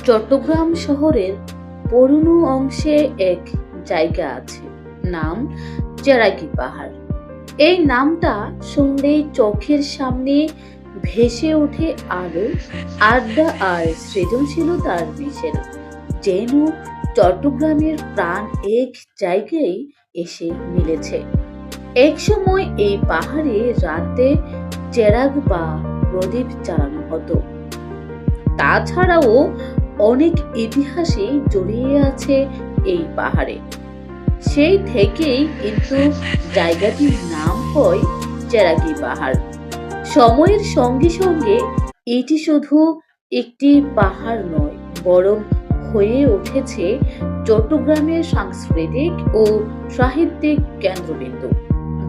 চট্টগ্রাম শহরের পুরনো অংশে এক জায়গা আছে, নাম চেরাগি পাহাড়। এই নামটা শুনলেই চোখের সামনে ভেসে ওঠে আলো, আড্ডা আর সৃজনশীলতার মিশেল। যেন চট্টগ্রামের প্রাণ এক জায়গায় এসে মিলেছে। এক সময় এই পাহাড়ে রাতে চেরাগ বা প্রদীপ জ্বালানো হতো। তাছাড়াও অনেক ইতিহাসে জড়িয়ে আছে এই পাহাড়ে। সেই থেকেই কিন্তু জায়গাটির নাম হয় চেরাগি পাহাড়। সময়ের সঙ্গে সঙ্গে এটি শুধু একটি পাহাড় নয়, বরং হয়ে উঠেছে চট্টগ্রামের সাংস্কৃতিক ও সাহিত্যিক কেন্দ্রবিন্দু।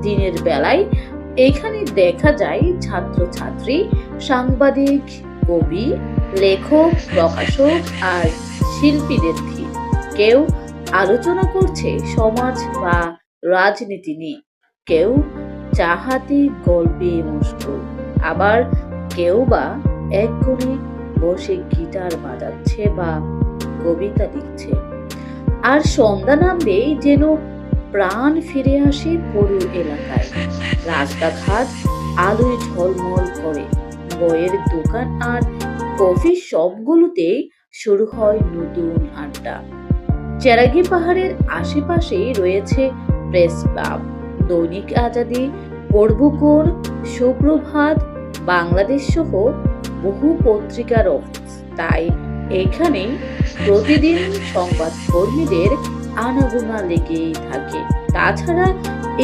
দিনের বেলায় এখানে দেখা যায় ছাত্রছাত্রী, সাংবাদিক, কবি, লেখক, প্রকাশক আর শিল্পীদের ভিড়। কেউ আলোচনা করছে সমাজ বা রাজনীতি নিয়ে, কেউ চাহাতি গল্পে মশগুল, আবার কেউ বা এক কোণে বসে গিটার বাজাচ্ছে বা কবিতা লিখছে। আর সন্ধ্যা নামলেই যেন প্রাণ ফিরে আসে পুরো এলাকায়। রাস্তাঘাট আলোয় ঝলমল করে, বইয়ের দোকান আর কফি শপগুলোতে শুরু হয় নতুন আড্ডা। চেরাগি পাহাড়ের আশেপাশেই রয়েছে প্রেস ক্লাব, দৈনিক আজাদী, পূর্বকোণ, সুপ্রভাত, বাংলাদেশ সহ বহু পত্রিকার অফিস। তাই এখানে প্রতিদিন সংবাদ কর্মীদের আনাগোনা লেগেই থাকে। তাছাড়া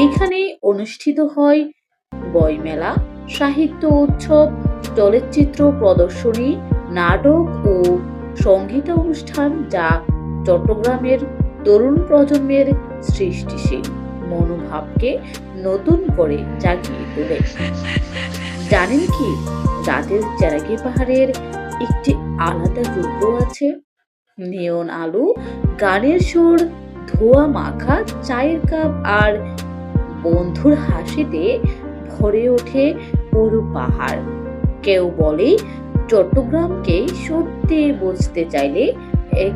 এখানে অনুষ্ঠিত হয় বইমেলা, সাহিত্য উৎসব, চলচ্চিত্র প্রদর্শনী, নাটক ও সঙ্গীত অনুষ্ঠান, যা চট্টগ্রামের তরুণ প্রজন্মের সৃষ্টিশীল মনোভাবকে নতুন করে জাগিয়ে তোলে। জানেন কি, রাতের চেরাগি পাহাড়ের একটি আলাদা রূপ আছে। নিয়ন আলো, গানের সুর, ধোয়া মাখা চায়ের কাপ আর বন্ধুর হাসিতে ভরে ওঠে পুরো পাহাড়। কেউ বলে চট্টগ্রামকে সত্যি বুঝতে চাইলে এক